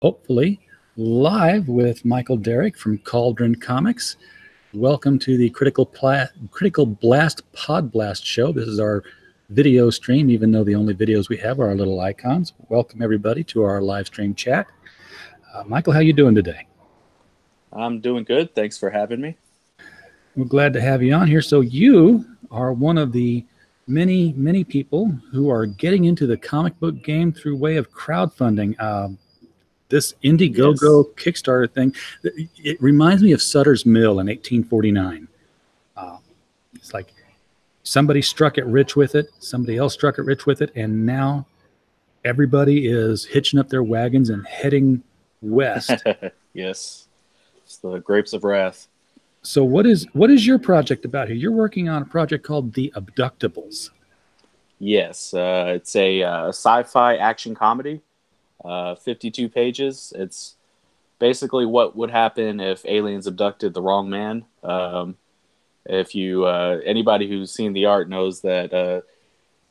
hopefully live with Michael Derrick from Cauldron Comics. Welcome to the Critical Blast Pod Blast show. This is our video stream, even though the only videos we have are our little icons. Welcome everybody to our live stream chat. Michael, how you doing today? I'm doing good. Thanks for having me. We're glad to have you on here. So you are one of the many people who are getting into the comic book game through way of crowdfunding. This Indiegogo Kickstarter thing, it reminds me of Sutter's Mill in 1849. It's like somebody struck it rich with it, somebody else struck it rich with it, and now everybody is hitching up their wagons and heading west. Yes, it's the Grapes of Wrath. So what is your project about here? You're working on a project called The Abductables. Yes, it's a sci-fi action comedy. 52 pages. It's basically what would happen if aliens abducted the wrong man. If you anybody who's seen the art knows that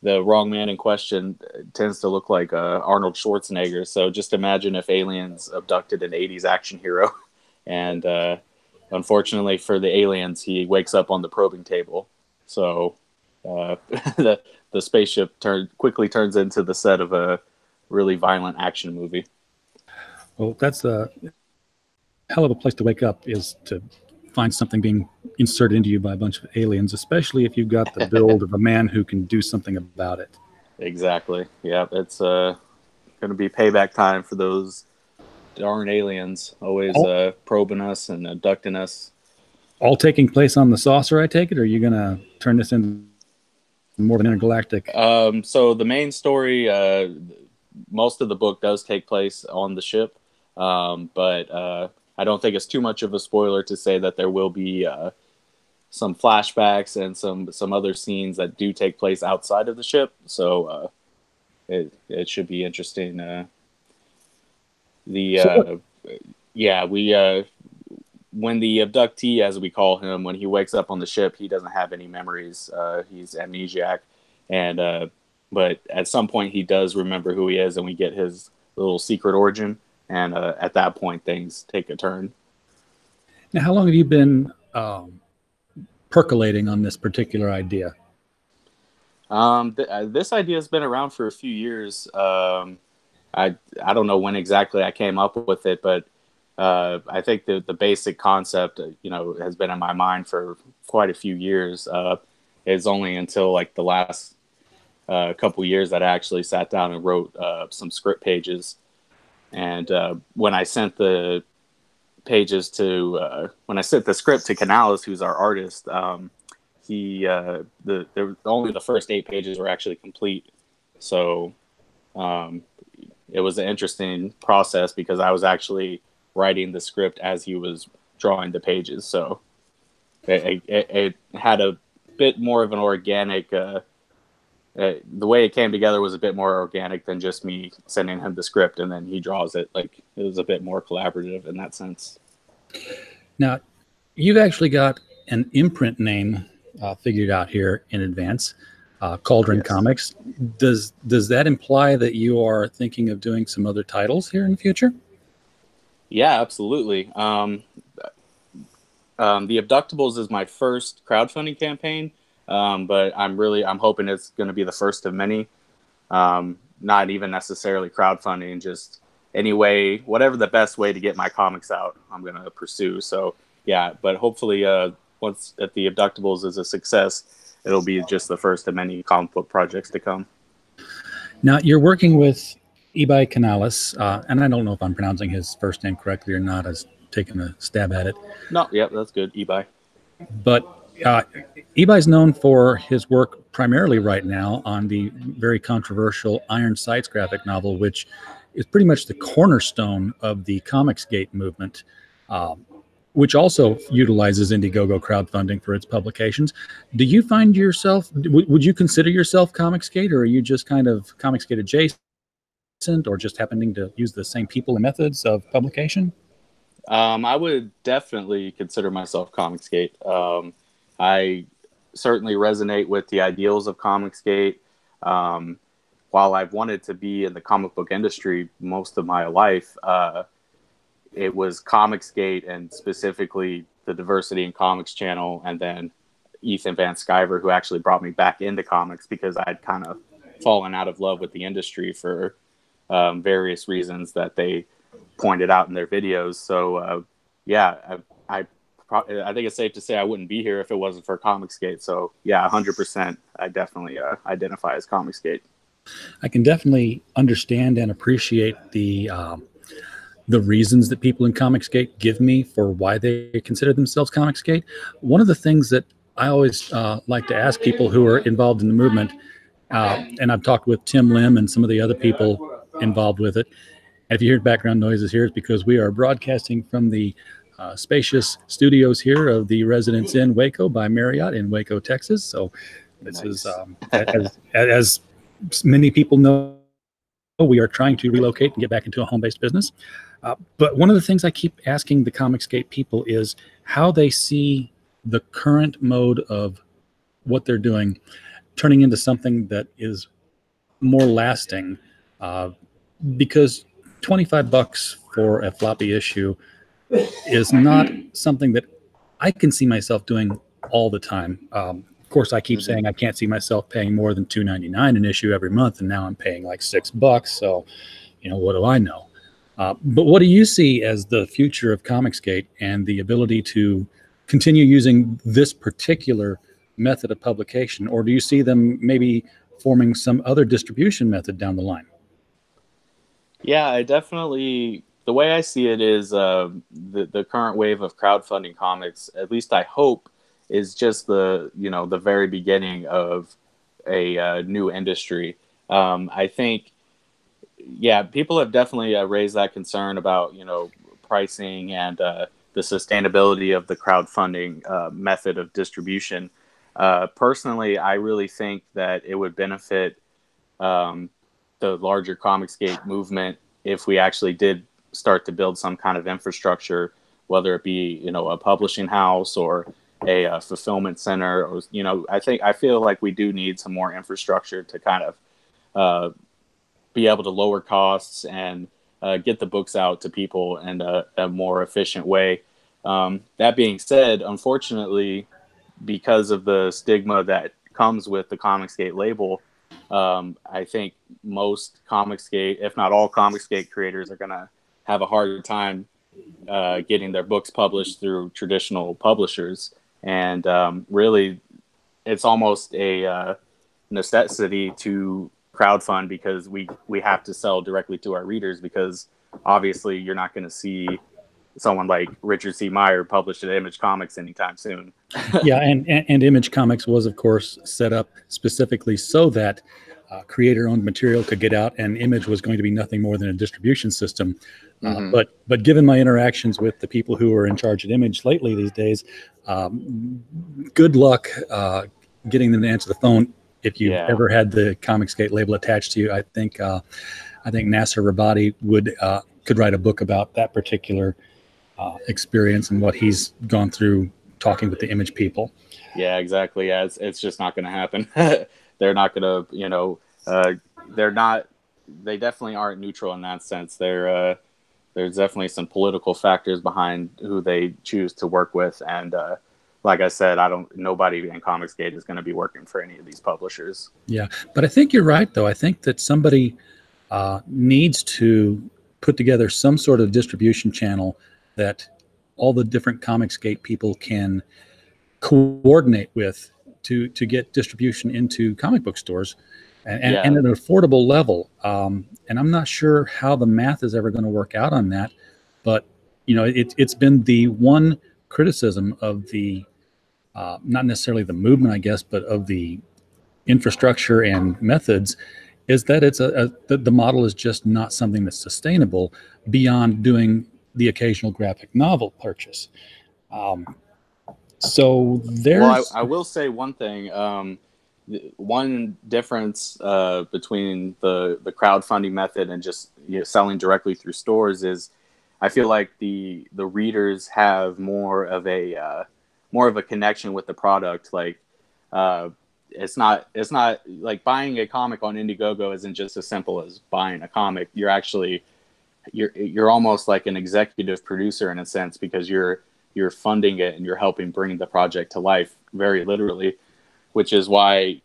the wrong man in question tends to look like Arnold Schwarzenegger. So just imagine if aliens abducted an 80s action hero, and unfortunately for the aliens, he wakes up on the probing table. So the spaceship quickly turns into the set of a really violent action movie. Well, that's a hell of a place to wake up, is to find something being inserted into you by a bunch of aliens, especially if you've got the build of a man who can do something about it. Exactly. Yeah, it's going to be payback time for those darn aliens, always probing us and abducting us. All taking place on the saucer, I take it, or are you going to turn this into more of an intergalactic? So the main story, most of the book does take place on the ship, but I don't think it's too much of a spoiler to say that there will be some flashbacks and some other scenes that do take place outside of the ship. So it should be interesting. When the abductee, as we call him, when he wakes up on the ship, he doesn't have any memories. He's amnesiac, and but at some point he does remember who he is, and we get his little secret origin. And at that point, things take a turn. Now, how long have you been percolating on this particular idea? This idea has been around for a few years. I don't know when exactly I came up with it, but I think the basic concept, has been in my mind for quite a few years. It's only until like the last couple years that I actually sat down and wrote some script pages. And when I sent the script to Canales, who's our artist, only the first 8 pages were actually complete. So it was an interesting process because I was actually writing the script as he was drawing the pages. So it had a bit more of an organic. The way it came together was a bit more organic than just me sending him the script and then he draws it. Like, it was a bit more collaborative in that sense. Now, you've actually got an imprint name figured out here in advance, Cauldron Comics. Does that imply that you are thinking of doing some other titles here in the future? Yeah, absolutely. The Abductables is my first crowdfunding campaign. But I'm hoping it's going to be the first of many. Not even necessarily crowdfunding, just whatever the best way to get my comics out, I'm going to pursue. So yeah, but hopefully, once that the Abductables is a success, it'll be just the first of many comic book projects to come. Now you're working with Ibai Canales, and I don't know if I'm pronouncing his first name correctly or not. I was taking a stab at it. No, yeah, that's good, Ibai. But Ibai's known for his work primarily right now on the very controversial Iron Sights graphic novel, which is pretty much the cornerstone of the Comicsgate movement, which also utilizes Indiegogo crowdfunding for its publications. Do you find yourself, would you consider yourself Comicsgate, or are you just kind of Comicsgate adjacent, or just happening to use the same people and methods of publication? I would definitely consider myself Comicsgate. I certainly resonate with the ideals of Comicsgate. While while I've wanted to be in the comic book industry most of my life, it was Comicsgate and specifically the Diversity in Comics channel, and then Ethan Van Sciver, who actually brought me back into comics because I'd kind of fallen out of love with the industry for various reasons that they pointed out in their videos. So yeah, I think it's safe to say I wouldn't be here if it wasn't for Comicsgate. So yeah, 100%. I definitely identify as Comicsgate. I can definitely understand and appreciate the reasons that people in Comicsgate give me for why they consider themselves Comicsgate. One of the things that I always like to ask people who are involved in the movement, and I've talked with Tim Lim and some of the other people involved with it. And if you hear background noises here, it's because we are broadcasting from the spacious studios here of the Residence Inn Waco by Marriott in Waco, Texas. So this is, as many people know, we are trying to relocate and get back into a home-based business. But one of the things I keep asking the Comicsgate people is how they see the current mode of what they're doing turning into something that is more lasting, because $25 for a floppy issue is not something that I can see myself doing all the time. Of course, I keep saying I can't see myself paying more than $2.99 an issue every month, and now I'm paying like $6. So, what do I know? But what do you see as the future of Comicsgate and the ability to continue using this particular method of publication, or do you see them maybe forming some other distribution method down the line? Yeah, I definitely, the way I see it is the current wave of crowdfunding comics, at least I hope, is just the very beginning of a new industry. I think, yeah, people have definitely raised that concern about, pricing and the sustainability of the crowdfunding method of distribution. Personally, I really think that it would benefit the larger Comicsgate movement if we actually did start to build some kind of infrastructure, whether it be a publishing house or a fulfillment center, or I feel like we do need some more infrastructure to kind of be able to lower costs and get the books out to people in a more efficient way. That being said, unfortunately, because of the stigma that comes with the Comicsgate label, I think most Comicsgate, if not all Comicsgate creators, are going to have a harder time getting their books published through traditional publishers. And really, it's almost a necessity to crowdfund because we have to sell directly to our readers, because obviously you're not going to see someone like Richard C. Meyer published at Image Comics anytime soon. Yeah, and Image Comics was, of course, set up specifically so that creator-owned material could get out, and Image was going to be nothing more than a distribution system. But given my interactions with the people who are in charge at Image lately these days, good luck getting them to answer the phone. If you've ever had the Comicsgate label attached to you, I think Nasser Rabadi could write a book about that particular experience and what he's gone through talking with the Image people. Yeah, exactly. Yeah, it's just not going to happen. They're not going to, they definitely aren't neutral in that sense. There's definitely some political factors behind who they choose to work with. And like I said, nobody in Comicsgate is going to be working for any of these publishers. Yeah, but I think you're right, though. I think that somebody needs to put together some sort of distribution channel that all the different Comicsgate people can coordinate with to get distribution into comic book stores and at an affordable level. And I'm not sure how the math is ever going to work out on that, but it's been the one criticism of the not necessarily the movement, I guess, but of the infrastructure and methods, is that it's the model is just not something that's sustainable beyond doing the occasional graphic novel purchase. So there's. Well, I will say one thing. One difference between the crowdfunding method and just selling directly through stores is, I feel like the readers have more of a connection with the product. Like it's not like buying a comic on Indiegogo isn't just as simple as buying a comic. You're almost like an executive producer in a sense, because you're funding it and you're helping bring the project to life very literally, which is why,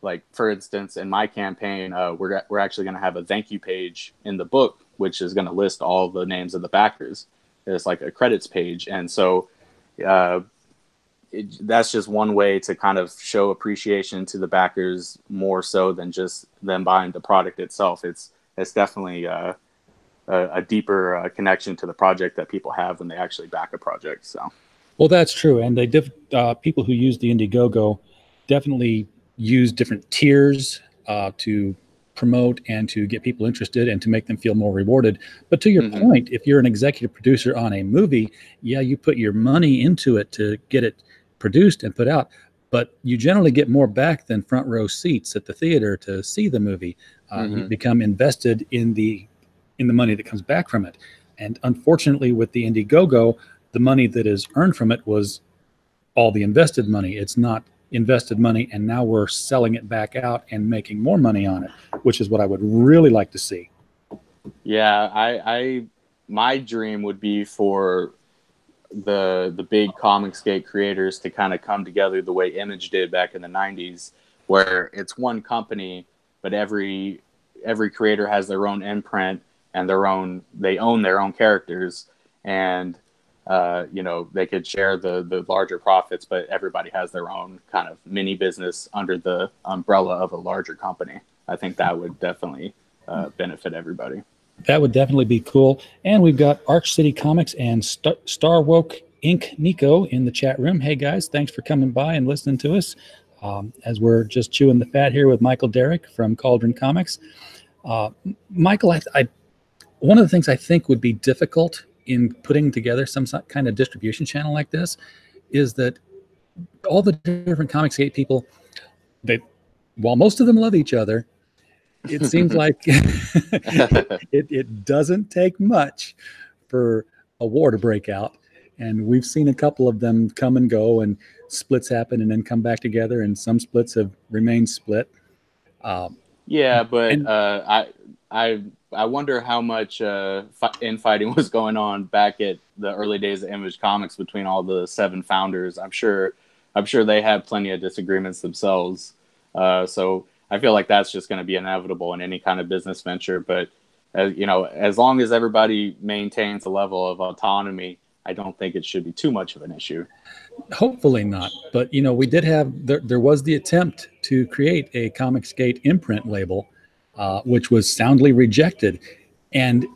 like for instance, in my campaign, we're actually going to have a thank you page in the book, which is going to list all the names of the backers. It's like a credits page, and so that's just one way to kind of show appreciation to the backers more so than just them buying the product itself. It's definitely a deeper connection to the project that people have when they actually back a project. So, well, that's true, and people who use the Indiegogo definitely use different tiers to promote and to get people interested and to make them feel more rewarded. But to your point, if you're an executive producer on a movie, yeah, you put your money into it to get it produced and put out, but you generally get more back than front row seats at the theater to see the movie. You become invested in the money that comes back from it. And unfortunately, with the Indiegogo, the money that is earned from it was all the invested money. It's not invested money, and now we're selling it back out and making more money on it, which is what I would really like to see. Yeah, my dream would be for the big Comicsgate creators to kind of come together the way Image did back in the 90s, where it's one company, but every creator has their own imprint and they own their own characters, and they could share the larger profits, but everybody has their own kind of mini business under the umbrella of a larger company. I think that would definitely benefit everybody. That would definitely be cool. And we've got Arch City Comics and Starwoke Inc. Nico in the chat room. Hey guys, thanks for coming by and listening to us as we're just chewing the fat here with Michael Derrick from Cauldron Comics. Michael, one of the things I think would be difficult in putting together some kind of distribution channel like this is that all the different Comicsgate people, while most of them love each other, it seems like it doesn't take much for a war to break out. And we've seen a couple of them come and go, and splits happen and then come back together, and some splits have remained split. I wonder how much infighting was going on back at the early days of Image Comics between all the 7 founders. I'm sure they had plenty of disagreements themselves. So I feel like that's just going to be inevitable in any kind of business venture. But as long as everybody maintains a level of autonomy, I don't think it should be too much of an issue. Hopefully not. But we did have there was the attempt to create a Comicsgate imprint label, which was soundly rejected. And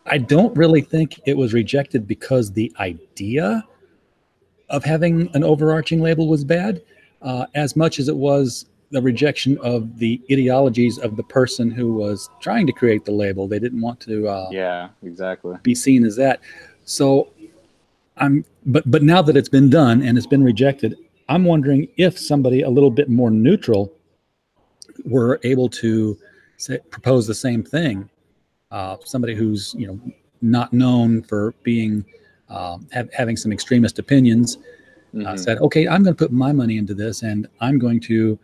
I don't really think it was rejected because the idea of having an overarching label was bad, as much as it was the rejection of the ideologies of the person who was trying to create the label. They didn't want to be seen as that. So but now that it's been done and it's been rejected, I'm wondering if somebody a little bit more neutral were able to propose the same thing. Somebody who's not known for being having some extremist opinions said, okay, I'm going to put my money into this, and I'm going to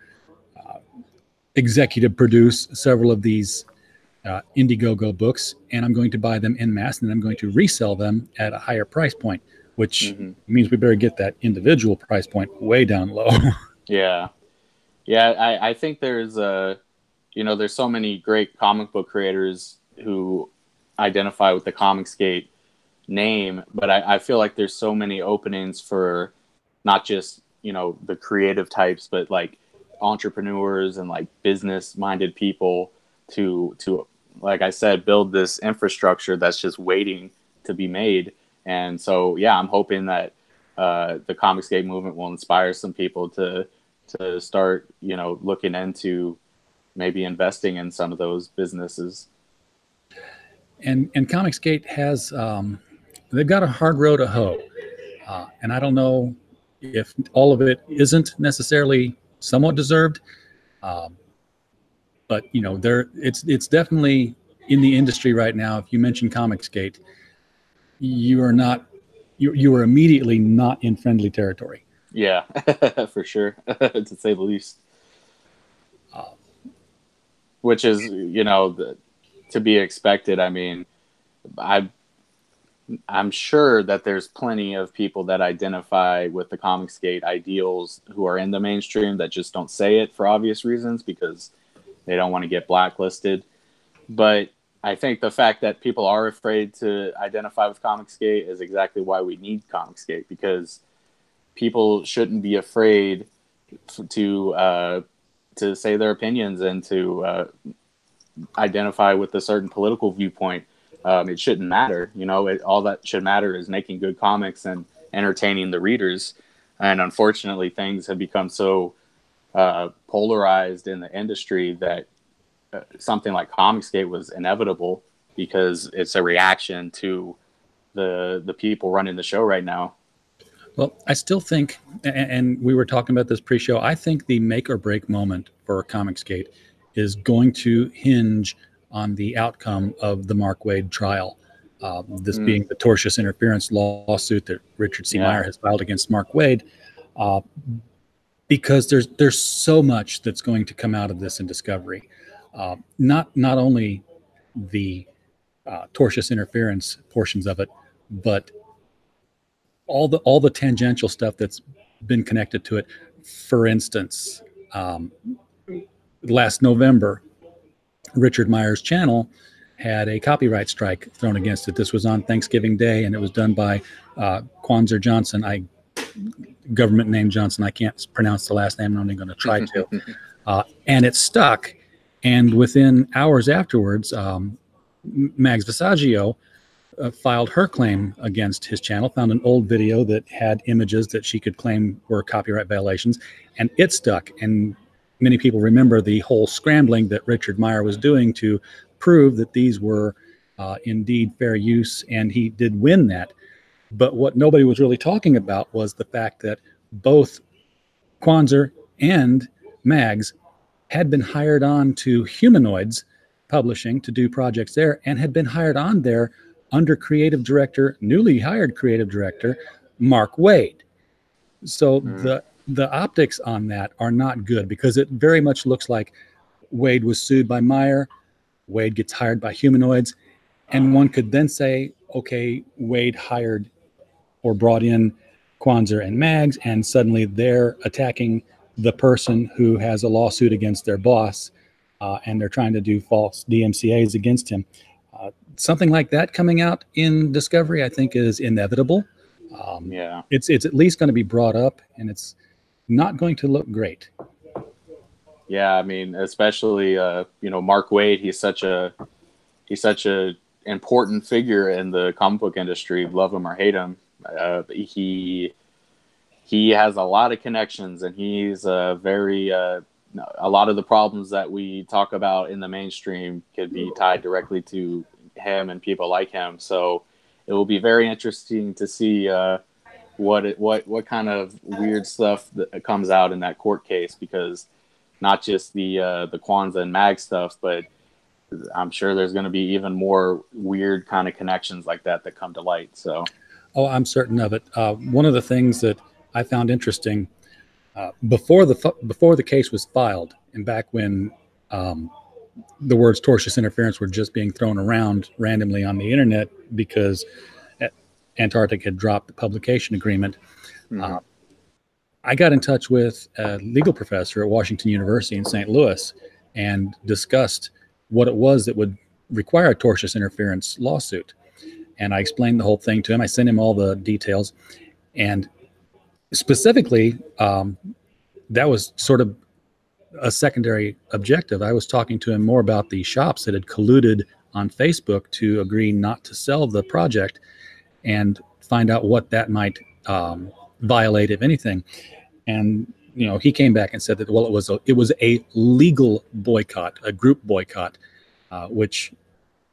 executive produce several of these Indiegogo books, and I'm going to buy them en masse, and I'm going to resell them at a higher price point, which means we better get that individual price point way down low. Yeah. I think there's there's so many great comic book creators who identify with the Comicsgate name, but I feel like there's so many openings for not just the creative types, but like entrepreneurs and like business minded people to like I said, build this infrastructure that's just waiting to be made. And so I'm hoping that the Comicsgate movement will inspire some people to start looking into maybe investing in some of those businesses. And Comicsgate has they've got a hard row to hoe, and I don't know if all of it isn't necessarily somewhat deserved, but it's definitely in the industry right now. If you mention Comicsgate, you are immediately not in friendly territory. Yeah, for sure, to say the least. Which is, to be expected. I mean, I I'm sure that there's plenty of people that identify with the Comicsgate ideals who are in the mainstream that just don't say it for obvious reasons because they don't want to get blacklisted. But I think the fact that people are afraid to identify with Comicsgate is exactly why we need Comicsgate, because people shouldn't be afraid to say their opinions and to identify with a certain political viewpoint. It shouldn't matter. All that should matter is making good comics and entertaining the readers. And unfortunately, things have become so polarized in the industry that something like Comicsgate was inevitable because it's a reaction to the people running the show right now. Well, I still think, and we were talking about this pre-show, I think the make or break moment for Comicsgate is going to hinge on the outcome of the Mark Waid trial. This being the tortious interference lawsuit that Richard C. Meyer has filed against Mark Waid, because there's so much that's going to come out of this in discovery. Not only the tortious interference portions of it, but all the tangential stuff that's been connected to it. For instance, last November, Richard Meyer's channel had a copyright strike thrown against it. This was on Thanksgiving Day, and it was done by Kwanzaa Johnson. Government name Johnson. I can't pronounce the last name. I'm only going to try to. And it stuck. And within hours afterwards, Mags Visaggio filed her claim against his channel, found an old video that had images that she could claim were copyright violations, and it stuck. And many people remember the whole scrambling that Richard Meyer was doing to prove that these were indeed fair use, and he did win that. But what nobody was really talking about was the fact that both Kwanzaa and Mags had been hired on to Humanoids Publishing to do projects there, and had been hired on there under newly hired creative director, Mark Waid. So the optics on that are not good, because it very much looks like Waid was sued by Meyer, Waid gets hired by Humanoids, and one could then say, okay, Waid hired or brought in Kwanzaa and Mags, and suddenly they're attacking the person who has a lawsuit against their boss, and they're trying to do false DMCAs against him. Something like that coming out in Discovery, I think, is inevitable. It's at least going to be brought up, and it's not going to look great. Yeah, I mean, especially Mark Waid. He's such a important figure in the comic book industry. Love him or hate him, he has a lot of connections, and he's a lot of the problems that we talk about in the mainstream could be tied directly to him and people like him. So it will be very interesting to see what kind of weird stuff that comes out in that court case, because not just the Kwanzaa and Mag stuff, but I'm sure there's going to be even more weird kind of connections like that come to light. So, I'm certain of it. One of the things that I found interesting before the case was filed, and back when the words tortious interference were just being thrown around randomly on the internet because Antarctic had dropped the publication agreement, I got in touch with a legal professor at Washington University in St. Louis and discussed what it was that would require a tortious interference lawsuit. And I explained the whole thing to him. I sent him all the details. And specifically, that was sort of a secondary objective. I was talking to him more about the shops that had colluded on Facebook to agree not to sell the project, and find out what that might violate, if anything. And he came back and said that, well, it was a legal boycott, a group boycott, which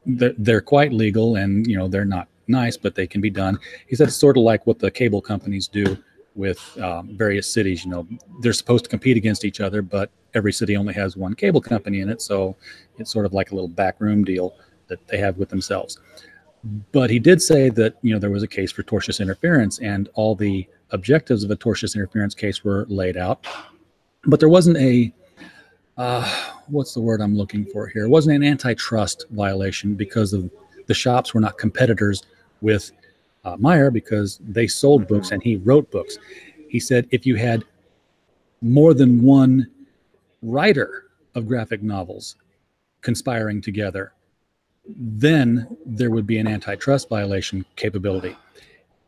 they're quite legal, and they're not nice, but they can be done. He said it's sort of like what the cable companies do with various cities. They're supposed to compete against each other, but every city only has one cable company in it, so it's sort of like a little backroom deal that they have with themselves. But he did say that, there was a case for tortious interference, and all the objectives of a tortious interference case were laid out. But there wasn't what's the word I'm looking for here? It wasn't an antitrust violation because of the shops were not competitors with Meyer because they sold books and he wrote books. He said if you had more than one writer of graphic novels conspiring together, then there would be an antitrust violation capability.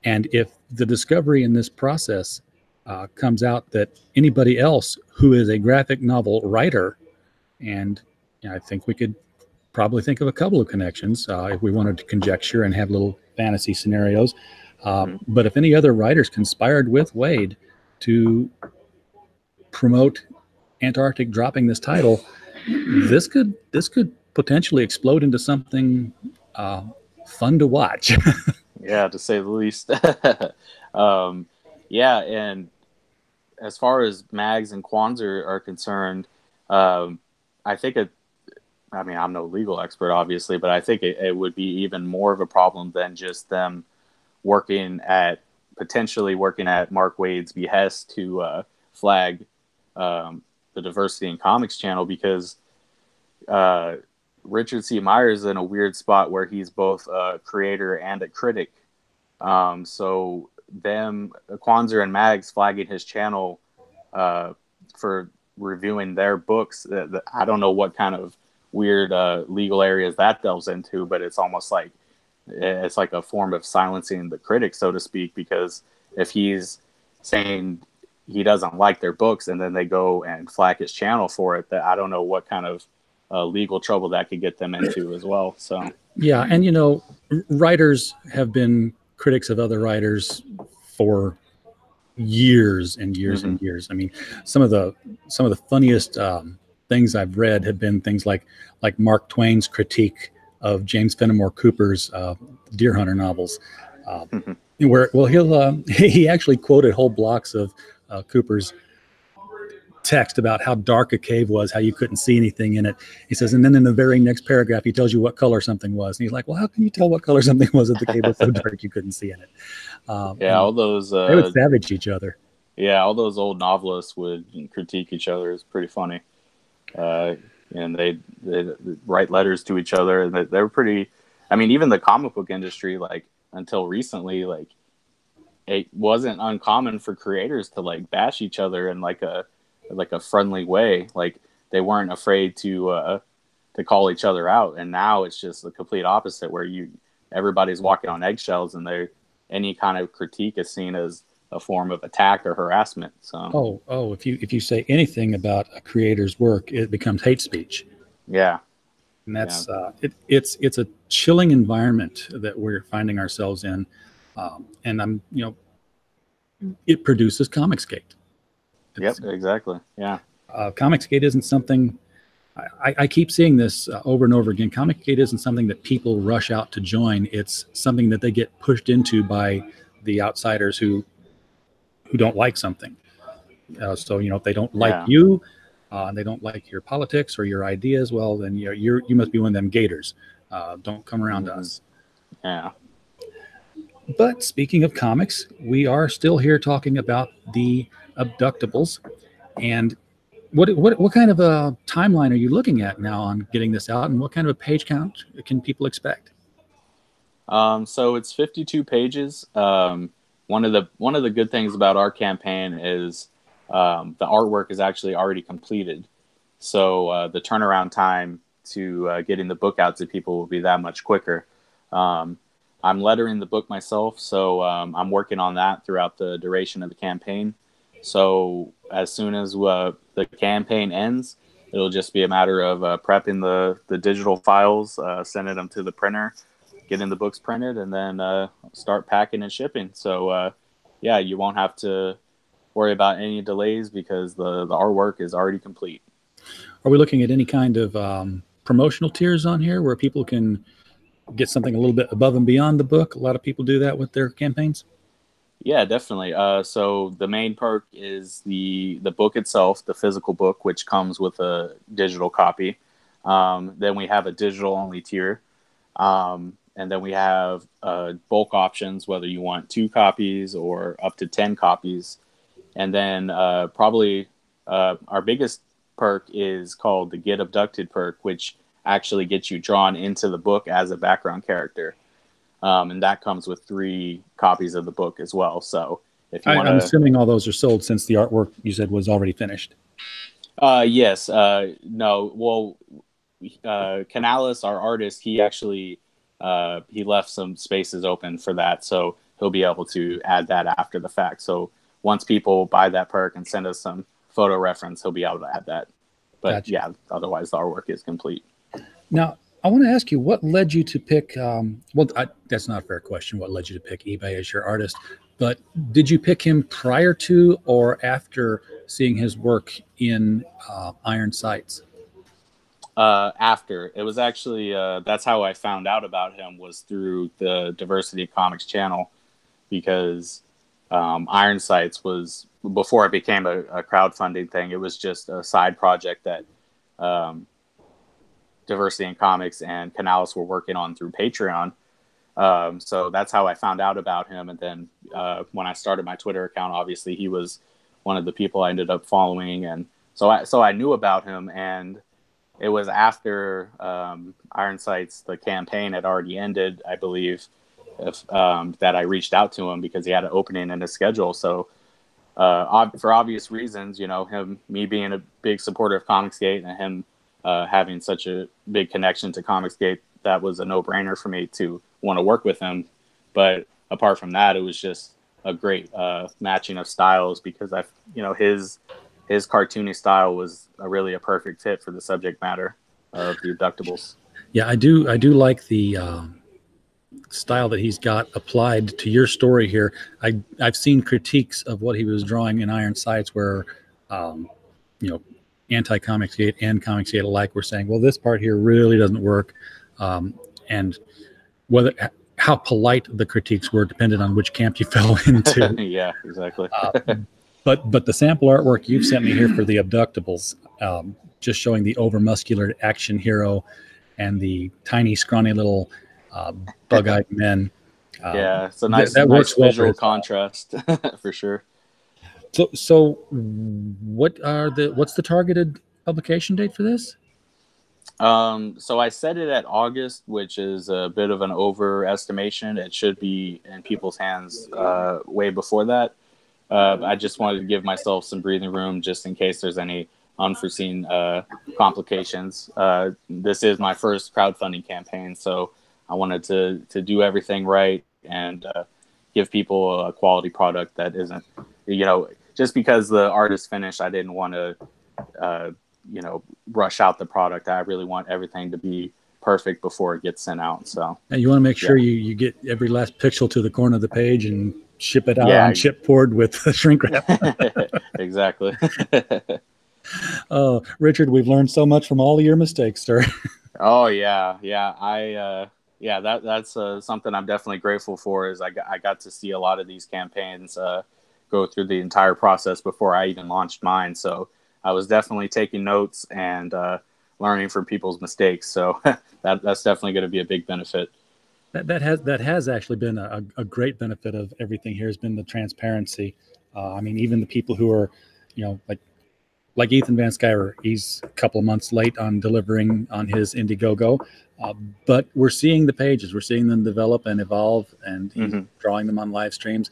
And if the discovery in this process comes out that anybody else who is a graphic novel writer, and I think we could probably think of a couple of connections if we wanted to conjecture and have little fantasy scenarios. But if any other writers conspired with Wade to promote Antarctic dropping this title, this could potentially explode into something fun to watch. Yeah, to say the least. Yeah, and as far as Mags and Quans are concerned, I think I'm no legal expert, obviously, but I think it would be even more of a problem than just them potentially working at Mark Wade's behest to flag the Diversity in Comics channel, because Richard C. Myers is in a weird spot where he's both a creator and a critic. So them, Kwanzaa and Mags, flagging his channel for reviewing their books, I don't know what kind of weird legal areas that delves into, but it's almost like it's like a form of silencing the critic, so to speak, because if he's saying he doesn't like their books and then they go and flag his channel for it, that I don't know what kind of legal trouble that could get them into as well. So yeah, and writers have been critics of other writers for years and years and years. I mean, some of the funniest things I've read have been things like Mark Twain's critique of James Fenimore Cooper's Deer Hunter novels, where he actually quoted whole blocks of Cooper's text about how dark a cave was, how you couldn't see anything in it. He says, and then in the very next paragraph, he tells you what color something was. And he's like, well, how can you tell what color something was if the cave was so dark you couldn't see in it? all those they would savage each other. Yeah, all those old novelists would critique each other. It's pretty funny. And they write letters to each other, and they were pretty. I mean, even the comic book industry, like until recently, like it wasn't uncommon for creators to like bash each other in like a friendly way. Like they weren't afraid to call each other out. And now it's just the complete opposite, where everybody's walking on eggshells, and any kind of critique is seen as a form of attack or harassment. So if you say anything about a creator's work, it becomes hate speech. Yeah. And that's it's a chilling environment that we're finding ourselves in. And it produces Comicsgate. Yep, exactly. Yeah. Comicsgate isn't something I keep seeing this over and over again. Comicsgate isn't something that people rush out to join. It's something that they get pushed into by the outsiders who don't like something. So if they don't like you, they don't like your politics or your ideas, well, then you must be one of them gators. Don't come around us. Yeah. But speaking of comics, we are still here talking about the Abductables. And what kind of a timeline are you looking at now on getting this out, and what kind of a page count can people expect? So it's 52 pages. One of the good things about our campaign is the artwork is actually already completed. So the turnaround time to getting the book out to people will be that much quicker. I'm lettering the book myself, so I'm working on that throughout the duration of the campaign. So as soon as the campaign ends, it'll just be a matter of prepping the digital files, sending them to the printer, getting the books printed, and then start packing and shipping. So you won't have to worry about any delays because the artwork is already complete. Are we looking at any kind of promotional tiers on here where people can get something a little bit above and beyond the book? A lot of people do that with their campaigns. Yeah, definitely. So the main perk is the book itself, the physical book, which comes with a digital copy. Then we have a digital only tier. and then we have bulk options, whether you want 2 copies or up to 10 copies. And then probably our biggest perk is called the Get Abducted perk, which actually gets you drawn into the book as a background character. And that comes with 3 copies of the book as well. So if you want to... I'm assuming all those are sold since the artwork you said was already finished. Yes. No. Well, Canales, our artist, he actually he left some spaces open for that, so he'll be able to add that after the fact. So once people buy that perk and send us some photo reference, he'll be able to add that. But Gotcha. Yeah, otherwise the artwork is complete. Now, I want to ask you, what led you to pick, that's not a fair question, what led you to pick eBay as your artist, but did you pick him prior to or after seeing his work in Iron Sights? After. It was actually, that's how I found out about him, was through the Diversity Comics channel, because Iron Sights was, before it became a crowdfunding thing, it was just a side project that Diversity in Comics and Canales were working on through Patreon. So that's how I found out about him. And then when I started my Twitter account, obviously he was one of the people I ended up following. And so I knew about him, and it was after Iron Sights, the campaign had already ended, I believe, that I reached out to him because he had an opening in his schedule. So for obvious reasons, you know, me being a big supporter of Comicsgate and him having such a big connection to Comicsgate, that was a no-brainer for me to want to work with him. But apart from that, it was just a great matching of styles, because his cartoony style was really a perfect fit for the subject matter of the Abductables. Yeah, I do like the style that he's got applied to your story here. I've seen critiques of what he was drawing in Iron Sights where, anti-Comicsgate and Comicsgate alike were saying, well, this part here really doesn't work. And how polite the critiques were depended on which camp you fell into. Yeah, exactly. But the sample artwork you've sent me here for the Abductables, just showing the over-muscular action hero and the tiny, scrawny little bug-eyed men. Yeah, it's a nice visual contrast for sure. So what's the targeted publication date for this? So I set it at August, which is a bit of an overestimation. It should be in people's hands way before that. I just wanted to give myself some breathing room just in case there's any unforeseen complications. This is my first crowdfunding campaign, so I wanted to do everything right and give people a quality product that isn't, just because the art is finished, I didn't want to, rush out the product. I really want everything to be perfect before it gets sent out. So, and you want to make sure you get every last pixel to the corner of the page and ship it out on chipboard with shrink wrap. Exactly. Oh, Richard, we've learned so much from all of your mistakes, sir. Oh yeah. That's something I'm definitely grateful for. Is I got to see a lot of these campaigns go through the entire process before I even launched mine. So I was definitely taking notes and learning from people's mistakes. So that's definitely going to be a big benefit. That has actually been a great benefit of everything here, has been the transparency. I mean, even the people who are, like Ethan Van Sciver, he's a couple of months late on delivering on his Indiegogo, but we're seeing the pages, we're seeing them develop and evolve, and he's drawing them on live streams.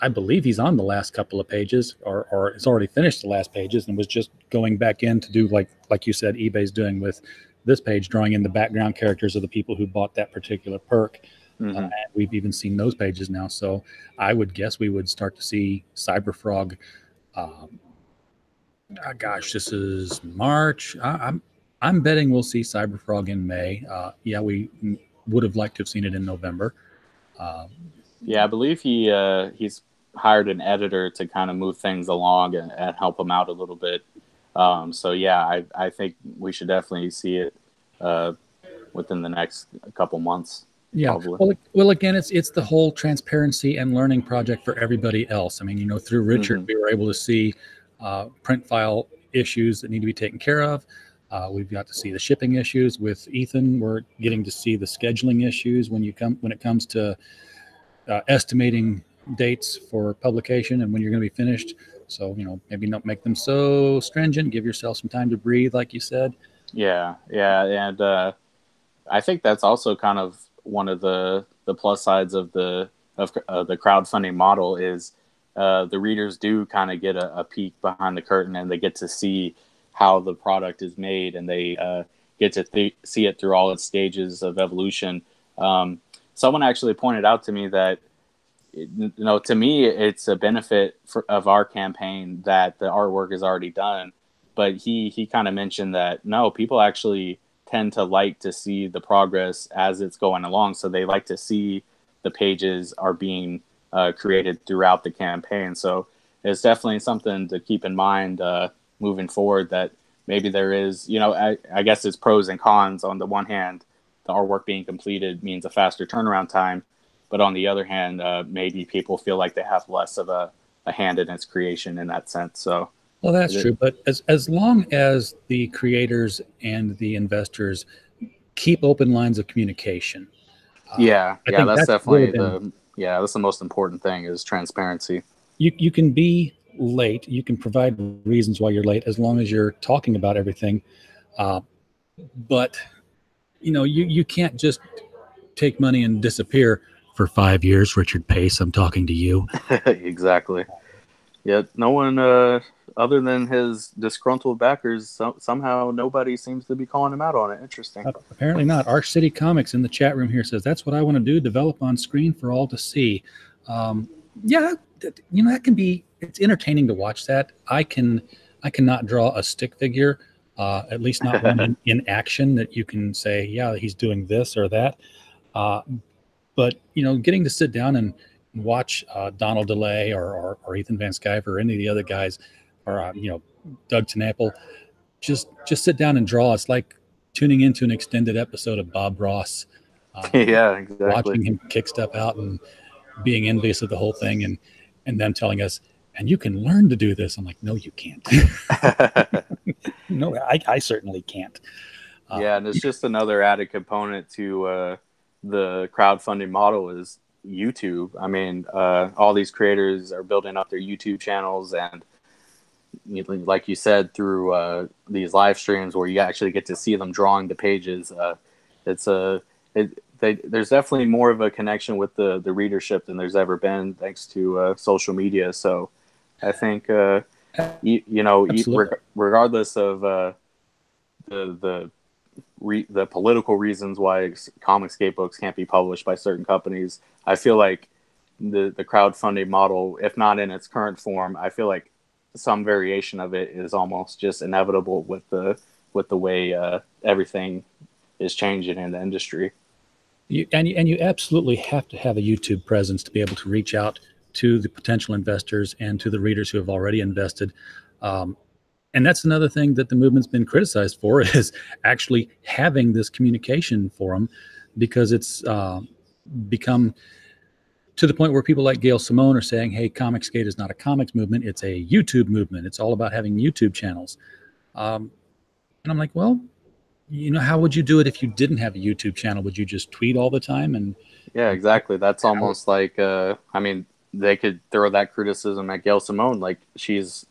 I believe he's on the last couple of pages, or it's already finished the last pages, and was just going back in to do like you said, eBay's doing with this page, drawing in the background characters of the people who bought that particular perk. And we've even seen those pages now. So I would guess we would start to see Cyberfrog. This is March. I'm betting we'll see Cyberfrog in May. We would have liked to have seen it in November. I believe he's hired an editor to kind of move things along and help him out a little bit. I think we should definitely see it within the next couple months. Yeah. Probably. Well, again, it's the whole transparency and learning project for everybody else. I mean, through Richard, we were able to see print file issues that need to be taken care of. We've got to see the shipping issues with Ethan. We're getting to see the scheduling issues when it comes to estimating dates for publication and when you're going to be finished. So, maybe not make them so stringent. Give yourself some time to breathe, like you said. Yeah, and I think that's also kind of one of the plus sides of the crowdfunding model is the readers do kind of get a peek behind the curtain, and they get to see how the product is made, and they get to see it through all its stages of evolution. Someone actually pointed out to me that, to me, it's a benefit of our campaign that the artwork is already done. But he kind of mentioned that, no, people actually tend to like to see the progress as it's going along. So they like to see the pages are being created throughout the campaign. So it's definitely something to keep in mind moving forward, that maybe there is, I guess it's pros and cons. On the one hand, the artwork being completed means a faster turnaround time. But on the other hand, maybe people feel like they have less of a hand in its creation in that sense. So, well, that's true. But as long as the creators and the investors keep open lines of communication, I think that's definitely that's the most important thing, is transparency. You can be late. You can provide reasons why you're late as long as you're talking about everything. But you can't just take money and disappear for 5 years. Richard Pace, I'm talking to you. Exactly. Yet no one, other than his disgruntled backers, somehow nobody seems to be calling him out on it. Interesting. Apparently not. Arc City Comics in the chat room here says, that's what I want to do, develop on screen for all to see. That can be, it's entertaining to watch that. I cannot draw a stick figure, at least not one in action that you can say, yeah, he's doing this or that. But getting to sit down and watch Donald DeLay or Ethan Van Sciver or any of the other guys, or Doug TenNapel, just sit down and draw. It's like tuning into an extended episode of Bob Ross. Yeah, exactly. Watching him kick stuff out and being envious of the whole thing, and them telling us, and you can learn to do this. I'm like, no, you can't. No, I certainly can't. And it's just another added component to the crowdfunding model is YouTube. I mean, all these creators are building up their YouTube channels, and like you said, through these live streams where you actually get to see them drawing the pages. There's definitely more of a connection with the readership than there's ever been, thanks to social media. So I think regardless of the political reasons why Comicsgate books can't be published by certain companies, I feel like the crowdfunding model, if not in its current form, I feel like some variation of it is almost just inevitable with the way everything is changing in the industry. You absolutely have to have a YouTube presence to be able to reach out to the potential investors and to the readers who have already invested. And that's another thing that the movement's been criticized for, is actually having this communication forum, because it's become to the point where people like Gail Simone are saying, hey, Comicsgate is not a comics movement, it's a YouTube movement. It's all about having YouTube channels. And I'm like, well, how would you do it if you didn't have a YouTube channel? Would you just tweet all the time? And yeah, exactly. That's almost like, they could throw that criticism at Gail Simone. Like she's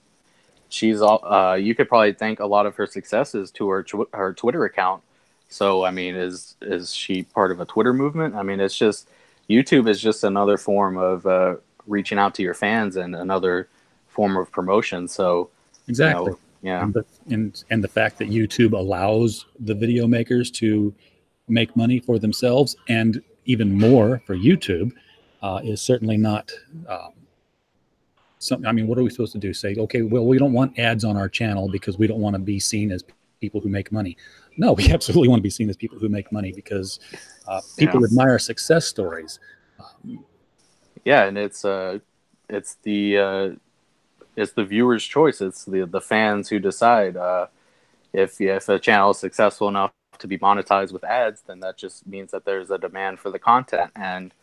all, you could probably thank a lot of her successes to her Twitter account. So, I mean, is she part of a Twitter movement? I mean, it's just, YouTube is just another form of reaching out to your fans and another form of promotion. So exactly. Yeah. And the fact that YouTube allows the video makers to make money for themselves and even more for YouTube is certainly not something. I mean, what are we supposed to do? Say, okay, well, we don't want ads on our channel because we don't want to be seen as people who make money. No, we absolutely want to be seen as people who make money, because people admire success stories. And it's the viewer's choice. It's the fans who decide if a channel is successful enough to be monetized with ads, then that just means that there's a demand for the content. And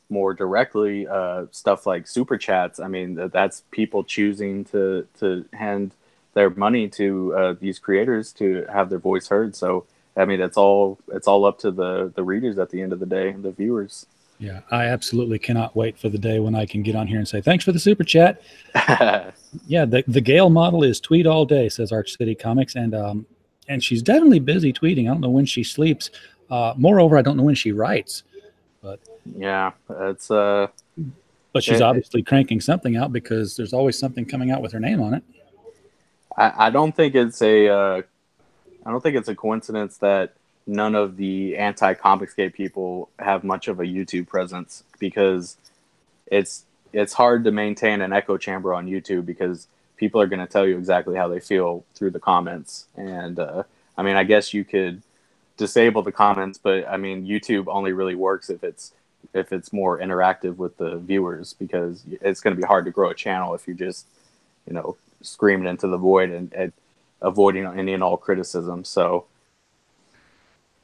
more directly, stuff like super chats, I mean, that's people choosing to hand their money to these creators to have their voice heard. So I mean, it's all up to the readers at the end of the day, the viewers. Yeah, I absolutely cannot wait for the day when I can get on here and say thanks for the super chat. Yeah, the Gale model is tweet all day, says Arch City Comics, and she's definitely busy tweeting. I don't know when she sleeps. Moreover, I don't know when she writes, but yeah, it's but she's obviously cranking something out because there's always something coming out with her name on it. I don't think it's a coincidence that none of the anti-Comicsgate people have much of a YouTube presence, because it's hard to maintain an echo chamber on YouTube because people are going to tell you exactly how they feel through the comments. And I mean, I guess you could disable the comments, but I mean, YouTube only really works if it's more interactive with the viewers, because it's going to be hard to grow a channel if you're just, screaming into the void and avoiding any and all criticism. So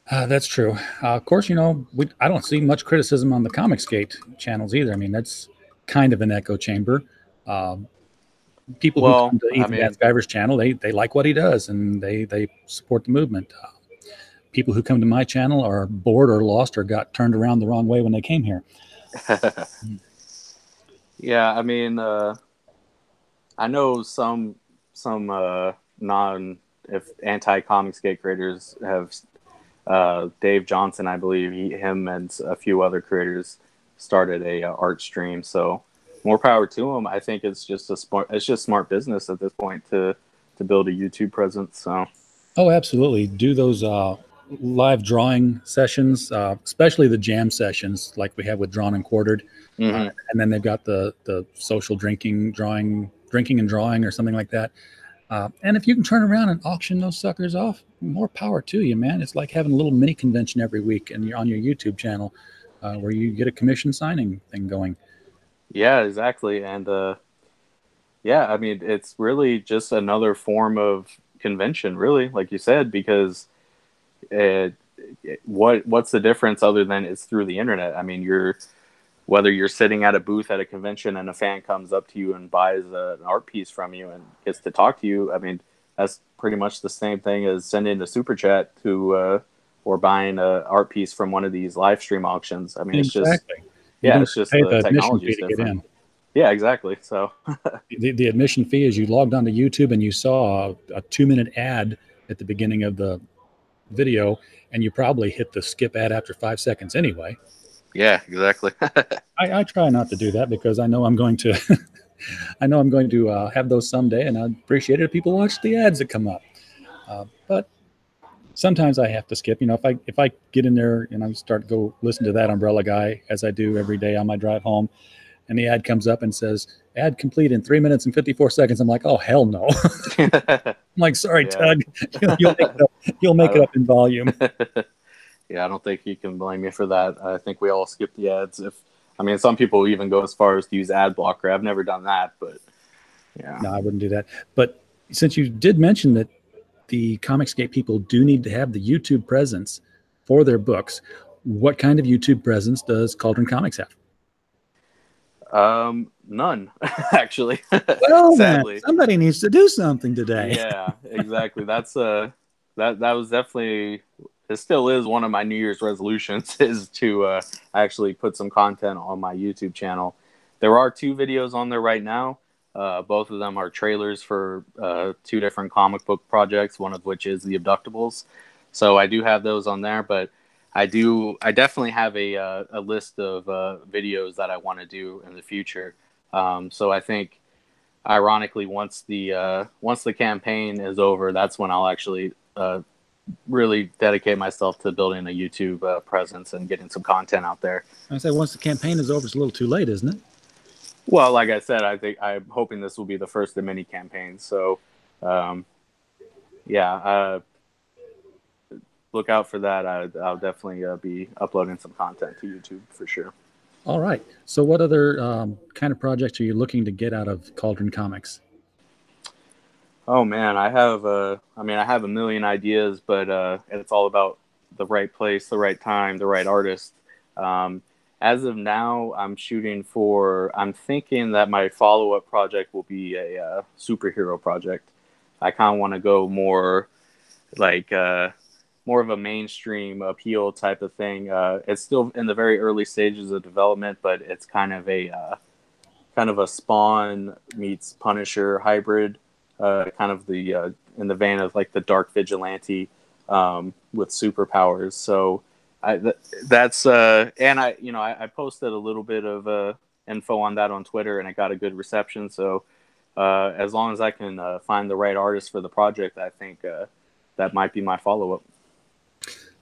that's true. Of course, I don't see much criticism on the Comicsgate channels either. I mean, that's kind of an echo chamber. People who come to Ethan Batskyver's channel, they like what he does and they support the movement. People who come to my channel are bored or lost or got turned around the wrong way when they came here. Yeah, I mean, I know some if anti-Comicsgate creators have Dave Johnson, I believe him and a few other creators started a art stream. So more power to them. I think it's just smart business at this point to build a YouTube presence. So. Oh, absolutely. Do those live drawing sessions, especially the jam sessions like we have with Drawn and Quartered. Mm-hmm. And then they've got the social drinking and drawing or something like that. And if you can turn around and auction those suckers off, more power to you, man. It's like having a little mini convention every week and you're on your YouTube channel where you get a commission signing thing going. Yeah, exactly. And yeah, I mean, it's really just another form of convention, really, like you said, because what's the difference other than it's through the internet? I mean, whether you're sitting at a booth at a convention and a fan comes up to you and buys an art piece from you and gets to talk to you, I mean, that's pretty much the same thing as sending a super chat to or buying an art piece from one of these live stream auctions. I mean, exactly. It's just the technology is different. Yeah, exactly. So the admission fee is you logged onto YouTube and you saw a 2-minute ad at the beginning of the video, and you probably hit the skip ad after 5 seconds anyway. Yeah, exactly. I try not to do that because I know I'm going to have those someday, and I'd appreciate it if people watch the ads that come up. But sometimes I have to skip. If I get in there and I start to go listen to that Umbrella Guy, as I do every day on my drive home, and the ad comes up and says, ad complete in 3 minutes and 54 seconds. I'm like, oh, hell no. I'm like, sorry, Tug. You'll make it up in volume. Yeah, I don't think you can blame me for that. I think we all skip the ads. Some people even go as far as to use ad blocker. I've never done that, but yeah. No, I wouldn't do that. But since you did mention that the Comicsgate people do need to have the YouTube presence for their books, what kind of YouTube presence does Cauldron Comics have? None, actually. Well, sadly, man, somebody needs to do something today. Yeah, exactly. That's that was definitely, it still is one of my New Year's resolutions, is to actually put some content on my YouTube channel. There are 2 videos on there right now. Both of them are trailers for 2 different comic book projects, one of which is The Abductables. So I do have those on there, but I definitely have a list of videos that I want to do in the future. So I think, ironically, once the campaign is over, that's when I'll actually really dedicate myself to building a YouTube presence and getting some content out there. I say once the campaign is over, it's a little too late, isn't it? Well, like I said, I'm hoping this will be the first of many campaigns. So, look out for that. I'll definitely be uploading some content to YouTube for sure. All right. So what other kind of projects are you looking to get out of Cauldron Comics? Oh man, I have a million ideas, but it's all about the right place, the right time, the right artist. As of now, I'm thinking that my follow-up project will be a superhero project. I kind of want to go more like more of a mainstream appeal type of thing. It's still in the very early stages of development, but it's kind of a Spawn meets Punisher hybrid, kind of the in the vein of like the dark vigilante with superpowers. So that's and I posted a little bit of info on that on Twitter, and it got a good reception. So as long as I can find the right artist for the project, I think that might be my follow up.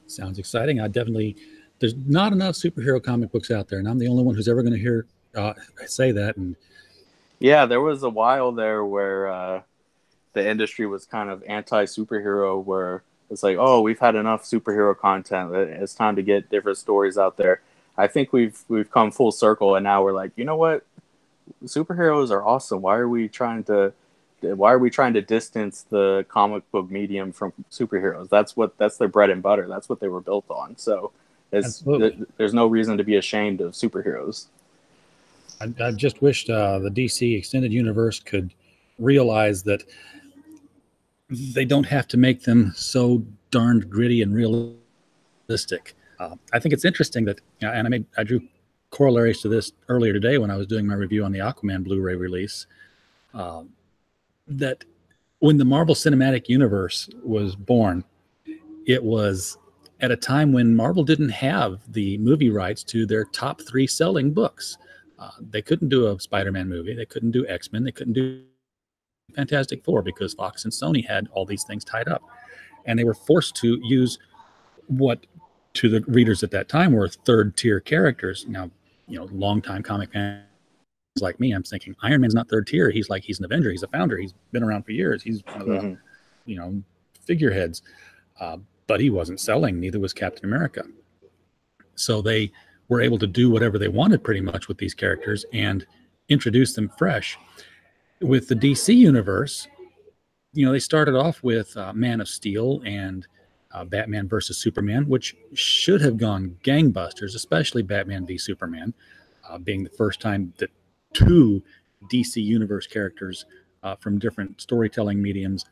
Sounds exciting. There's not enough superhero comic books out there, and I'm the only one who's ever going to hear say that. And Yeah, there was a while there where the industry was kind of anti superhero, where it's like, oh, we've had enough superhero content. It's time to get different stories out there. I think we've come full circle, and now we're like, you know what? Superheroes are awesome. Why are we trying to distance the comic book medium from superheroes? That's their bread and butter. That's what they were built on. So there's no reason to be ashamed of superheroes. I just wished the DC extended universe could realize that they don't have to make them so darned gritty and realistic. I think it's interesting that, and I drew corollaries to this earlier today when I was doing my review on the Aquaman Blu-ray release, that when the Marvel Cinematic Universe was born, it was at a time when Marvel didn't have the movie rights to their top 3 selling books. They couldn't do a Spider-Man movie. They couldn't do X-Men. They couldn't do Fantastic Four because Fox and Sony had all these things tied up. And they were forced to use what to the readers at that time were third-tier characters. Now, longtime comic fans like me, I'm thinking Iron Man's not third tier. He's an Avenger. He's a founder. He's been around for years. He's one of the, figureheads. But he wasn't selling. Neither was Captain America. So they were able to do whatever they wanted pretty much with these characters and introduce them fresh. With the DC universe, they started off with Man of Steel and Batman versus Superman, which should have gone gangbusters, especially Batman v Superman, being the first time that 2 DC universe characters from different storytelling mediums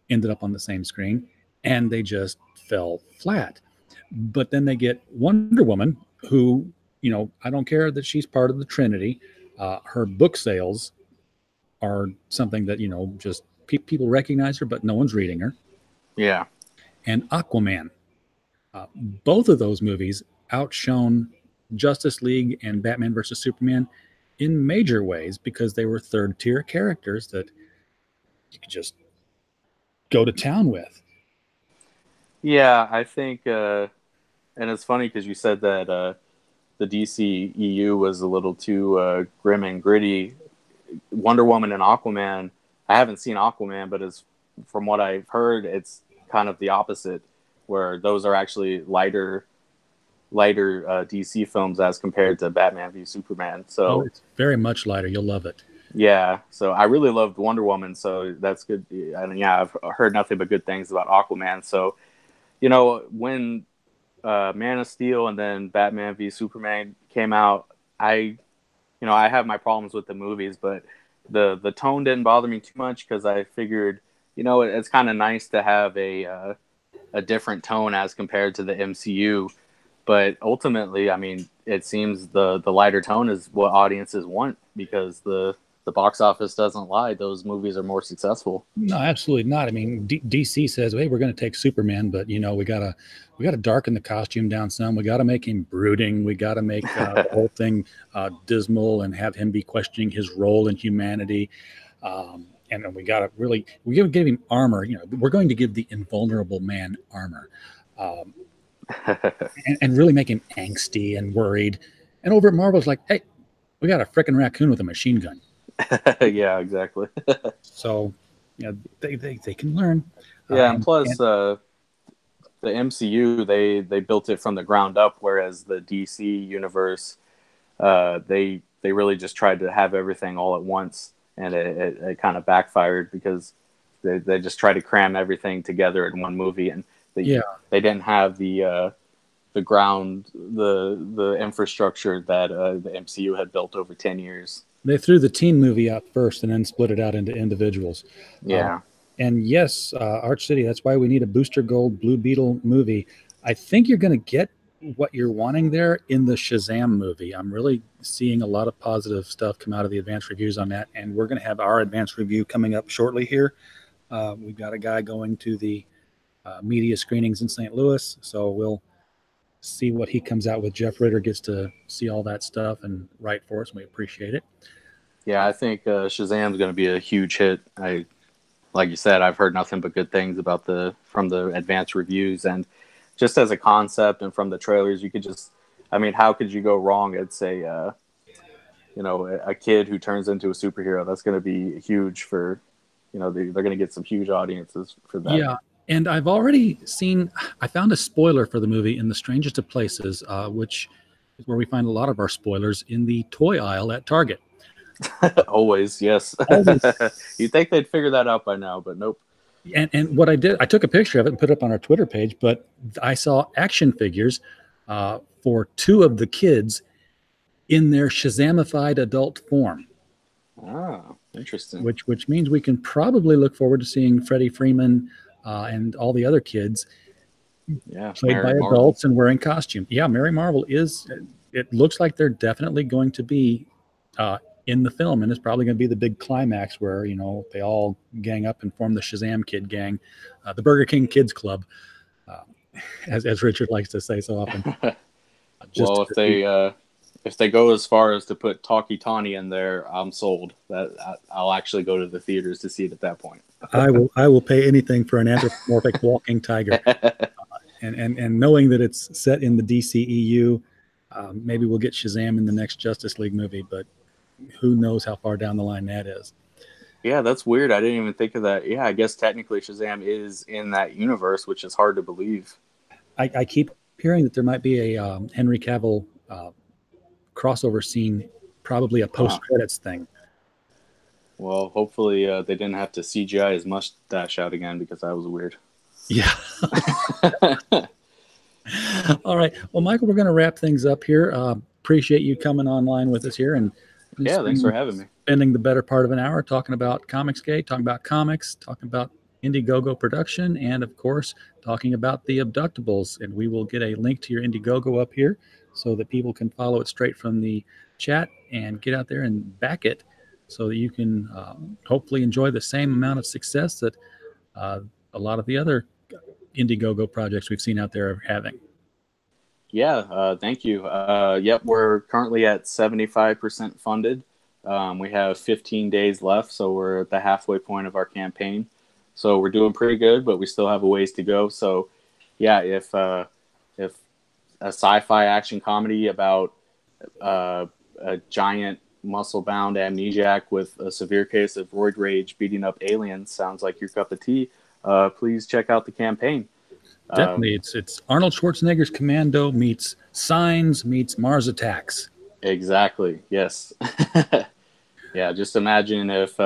ended up on the same screen, and they just fell flat. But then they get Wonder Woman, who, I don't care that she's part of the Trinity. Her book sales are something that, just people recognize her, but no one's reading her. Yeah. And Aquaman. Both of those movies outshone Justice League and Batman versus Superman in major ways because they were third-tier characters that you could just go to town with. Yeah, I think, and it's funny because you said that the DC EU was a little too grim and gritty. Wonder Woman and Aquaman, I haven't seen Aquaman, but from what I've heard, it's kind of the opposite, where those are actually lighter DC films as compared to Batman v Superman. So it's very much lighter. You'll love it. Yeah, so I really loved Wonder Woman, so that's good. And yeah, I've heard nothing but good things about Aquaman. So, when Man of Steel and then Batman v Superman came out, I have my problems with the movies, but the tone didn't bother me too much because I figured, it's kind of nice to have a different tone as compared to the MCU. But ultimately, I mean, it seems the lighter tone is what audiences want because the box office doesn't lie. Those movies are more successful. No, absolutely not. I mean, DC says, hey, we're going to take Superman, but we gotta darken the costume down some. We got to make him brooding. We got to make the whole thing dismal and have him be questioning his role in humanity. And then we give him armor. We're going to give the invulnerable man armor. And really make him angsty and worried. And over at Marvel, it's like, hey, we got a frickin' raccoon with a machine gun. Yeah, exactly. So, they can learn. Yeah, and plus, the MCU they built it from the ground up, whereas the DC universe, they really just tried to have everything all at once, and it kind of backfired because they just tried to cram everything together in one movie, and they didn't have the infrastructure that the MCU had built over 10 years. They threw the teen movie out first and then split it out into individuals. Yeah. And yes, Arch City, that's why we need a Booster Gold Blue Beetle movie. I think you're going to get what you're wanting there in the Shazam movie. I'm really seeing a lot of positive stuff come out of the advanced reviews on that, and we're going to have our advanced review coming up shortly here. We've got a guy going to the media screenings in St. Louis, so we'll see what he comes out with. Jeff Ritter gets to see all that stuff and write for us, and we appreciate it. Yeah, I think Shazam's going to be a huge hit. Like you said, I've heard nothing but good things about from the advanced reviews, and just as a concept and from the trailers, you could just, I mean, how could you go wrong? It's a a kid who turns into a superhero. That's going to be huge for, they're going to get some huge audiences for that. Yeah. And I've already seen, I found a spoiler for the movie in The Strangest of Places, which is where we find a lot of our spoilers in the toy aisle at Target. Always, yes. You'd think they'd figure that out by now, but nope. And what I did, I took a picture of it and put it up on our Twitter page, but I saw action figures for two of the kids in their Shazamified adult form. Ah, interesting. Which means we can probably look forward to seeing Freddie Freeman and all the other kids played by adults and wearing costume. Yeah, Mary Marvel is, it looks like they're definitely going to be in the film, and it's probably going to be the big climax where, they all gang up and form the Shazam Kid gang, the Burger King Kids Club, as Richard likes to say so often. Well, if they go as far as to put Talkie Tawny in there, I'm sold. I'll actually go to the theaters to see it at that point. I will pay anything for an anthropomorphic walking tiger. And knowing that it's set in the DCEU, maybe we'll get Shazam in the next Justice League movie, but who knows how far down the line that is. Yeah, that's weird. I didn't even think of that. Yeah, I guess technically Shazam is in that universe, which is hard to believe. I keep hearing that there might be a Henry Cavill crossover scene, probably a post-credits thing. Well, hopefully they didn't have to CGI his mustache out again, because that was weird. Yeah. All right. Well, Michael, we're going to wrap things up here. Appreciate you coming online with us here. And thanks for having me. Spending the better part of an hour talking about Comicsgate, talking about comics, talking about Indiegogo production, and of course, talking about the Abductables. And we will get a link to your Indiegogo up here so that people can follow it straight from the chat and get out there and back it so that you can hopefully enjoy the same amount of success that a lot of the other Indiegogo projects we've seen out there are having. Yeah, thank you. Yep, we're currently at 75% funded. We have 15 days left, so we're at the halfway point of our campaign. So we're doing pretty good, but we still have a ways to go. So, yeah, if a sci-fi action comedy about a giant muscle-bound amnesiac with a severe case of roid rage beating up aliens sounds like your cup of tea, please check out the campaign. Definitely. It's Arnold Schwarzenegger's Commando meets Signs meets Mars Attacks. Exactly. Yes. Yeah. Just imagine if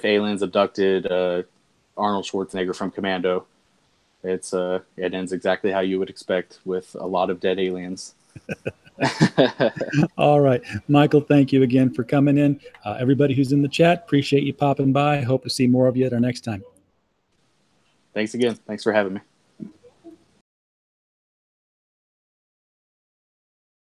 aliens abducted Arnold Schwarzenegger from Commando. It ends exactly how you would expect, with a lot of dead aliens. All right. Michael, thank you again for coming in. Everybody who's in the chat, appreciate you popping by. Hope to see more of you at our next time. Thanks again. Thanks for having me.